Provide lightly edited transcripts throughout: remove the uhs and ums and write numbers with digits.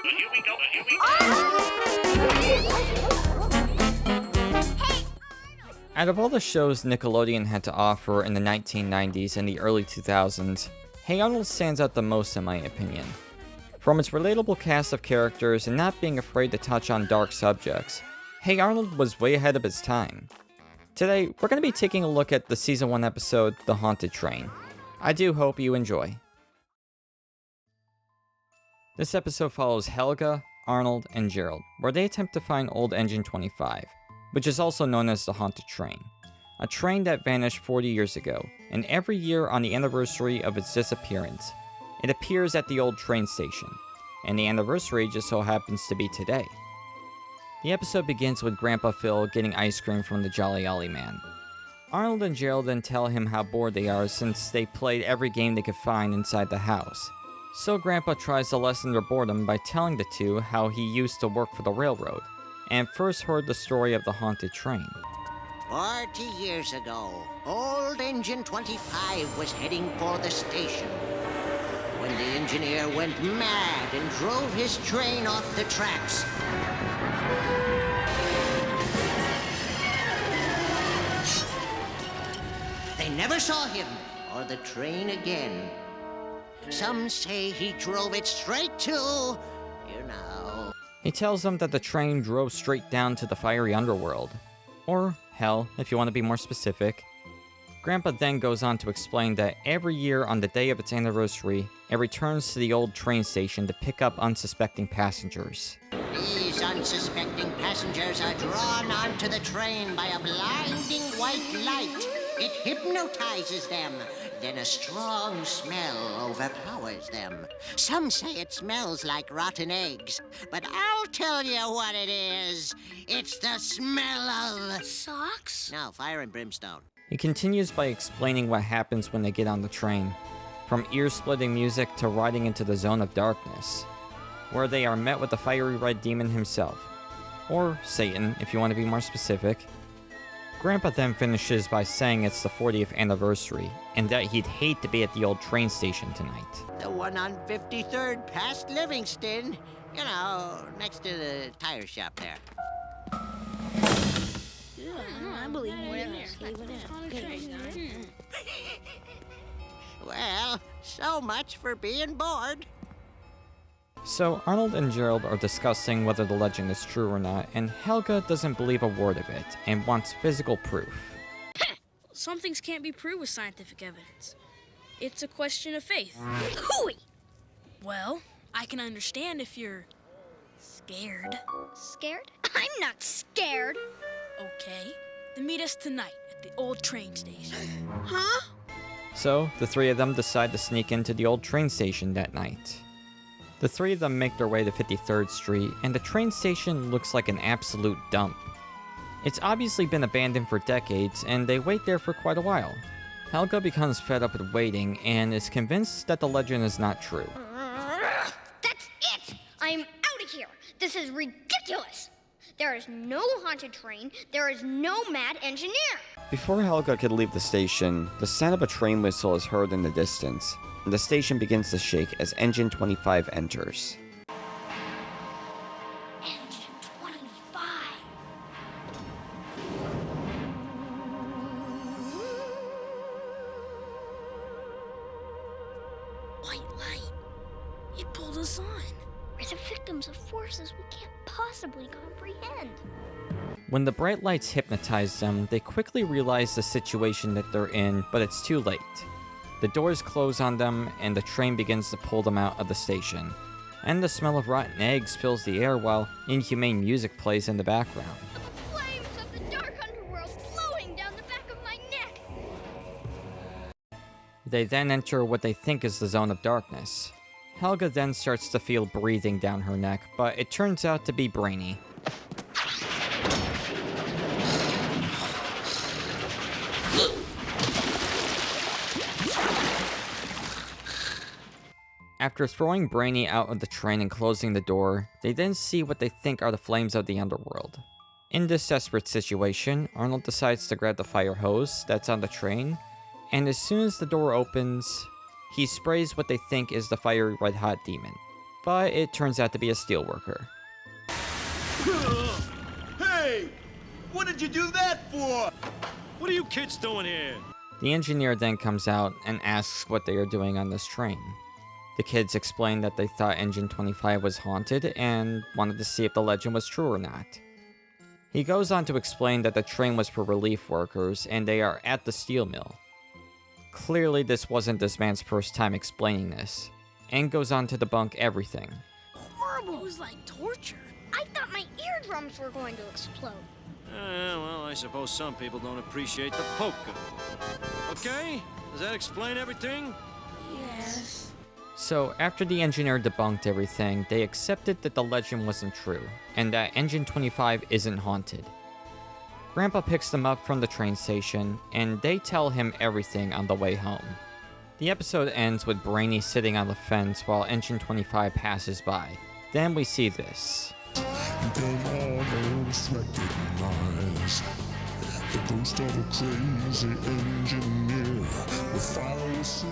Here we go. Out of all the shows Nickelodeon had to offer in the 1990s and the early 2000s, Hey Arnold stands out the most in my opinion. From its relatable cast of characters and not being afraid to touch on dark subjects, Hey Arnold was way ahead of its time. Today, we're going to be taking a look at the Season 1 episode, The Haunted Train. I do hope you enjoy. This episode follows Helga, Arnold, and Gerald, where they attempt to find Old Engine 25, which is also known as the Haunted Train. A train that vanished 40 years ago, and every year on the anniversary of its disappearance, it appears at the old train station, and the anniversary just so happens to be today. The episode begins with Grandpa Phil getting ice cream from the Jolly Ollie Man. Arnold and Gerald then tell him how bored they are since they played every game they could find inside the house. So Grandpa tries to lessen their boredom by telling the two how he used to work for the railroad, and first heard the story of the haunted train. 40 years ago, Old Engine 25 was heading for the station when the engineer went mad and drove his train off the tracks. They never saw him or the train again. Some say he drove it straight to, you know. He tells them that the train drove straight down to the fiery underworld. Or hell, if you want to be more specific. Grandpa then goes on to explain that every year on the day of its anniversary, it returns to the old train station to pick up unsuspecting passengers. These unsuspecting passengers are drawn onto the train by a blinding white light. It hypnotizes them. Then a strong smell overpowers them. Some say it smells like rotten eggs, but I'll tell you what it is. It's the smell of... Socks? No, fire and brimstone. He continues by explaining what happens when they get on the train, from ear-splitting music to riding into the zone of darkness, where they are met with the fiery red demon himself, or Satan if you want to be more specific. Grandpa then finishes by saying it's the 40th anniversary, and that he'd hate to be at the old train station tonight. The one on 53rd past Livingston. You know, next to the tire shop there. I believe Well, so much for being bored. So Arnold and Gerald are discussing whether the legend is true or not, and Helga doesn't believe a word of it, and wants physical proof. Some things can't be proved with scientific evidence. It's a question of faith. Hooey! Well, I can understand if you're scared. Scared? I'm not scared. Okay, then meet us tonight at the old train station. Huh? So, the three of them decide to sneak into the old train station that night. The three of them make their way to 53rd Street, and the train station looks like an absolute dump. It's obviously been abandoned for decades, and they wait there for quite a while. Helga becomes fed up with waiting, and is convinced that the legend is not true. That's it! I'm out of here! This is ridiculous! There is no haunted train. There is no mad engineer. Before Helga could leave the station, the sound of a train whistle is heard in the distance, and the station begins to shake as Engine 25 enters. Engine 25. White light. It pulled us on. We're the victims of forces we can't possibly comprehend. When the bright lights hypnotize them, they quickly realize the situation that they're in, but it's too late. The doors close on them, and the train begins to pull them out of the station. And the smell of rotten eggs fills the air while inhumane music plays in the background. The flames of the dark underworld flowing down the back of my neck. They then enter what they think is the zone of darkness. Helga then starts to feel breathing down her neck, but it turns out to be Brainy. After throwing Brainy out of the train and closing the door, they then see what they think are the flames of the underworld. In this desperate situation, Arnold decides to grab the fire hose that's on the train, and as soon as the door opens, he sprays what they think is the fiery red-hot demon. but it turns out to be a steelworker. Hey! What did you do that for? What are you kids doing here? The engineer then comes out and asks what they are doing on this train. The kids explain that they thought Engine 25 was haunted and wanted to see if the legend was true or not. He goes on to explain that the train was for relief workers and they are at the steel mill. Clearly this wasn't this man's first time explaining this, and goes on to debunk everything. Horrible. It was like torture. I thought my eardrums were going to explode. Well, I suppose some people don't appreciate the poker. Okay? Does that explain everything? Yes. So after the engineer debunked everything, they accepted that the legend wasn't true, and that Engine 25 isn't haunted. Grandpa picks them up from the train station, and they tell him everything on the way home. The episode ends with Brainy sitting on the fence while Engine 25 passes by. Then we see this. Can almost recognize the ghost of a crazy engineer with fires in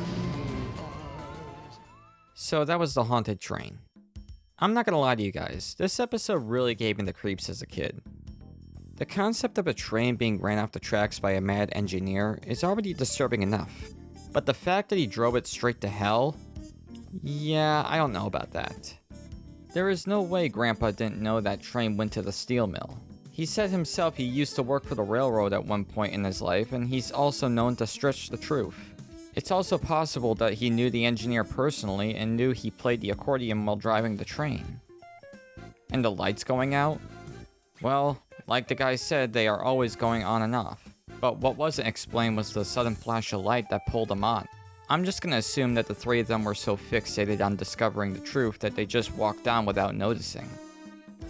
her eyes. So that was the haunted train. I'm not gonna lie to you guys, this episode really gave me the creeps as a kid. The concept of a train being ran off the tracks by a mad engineer is already disturbing enough, but the fact that he drove it straight to hell? Yeah, I don't know about that. There is no way Grandpa didn't know that train went to the steel mill. He said himself he used to work for the railroad at one point in his life, and he's also known to stretch the truth. It's also possible that he knew the engineer personally and knew he played the accordion while driving the train. And the lights going out? Well, like the guy said, they are always going on and off. But what wasn't explained was the sudden flash of light that pulled them on. I'm just gonna assume that the three of them were so fixated on discovering the truth that they just walked on without noticing.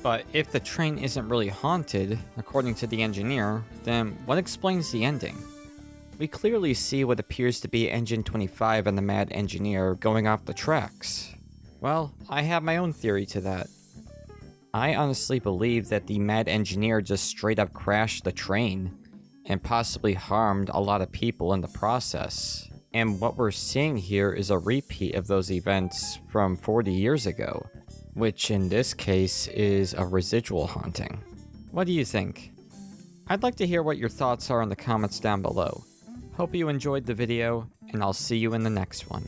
But if the train isn't really haunted, according to the engineer, then what explains the ending? We clearly see what appears to be Engine 25 and the mad engineer going off the tracks. Well, I have my own theory to that. I honestly believe that the mad engineer just straight up crashed the train and possibly harmed a lot of people in the process. And what we're seeing here is a repeat of those events from 40 years ago, which in this case is a residual haunting. What do you think? I'd like to hear what your thoughts are in the comments down below. Hope you enjoyed the video, and I'll see you in the next one.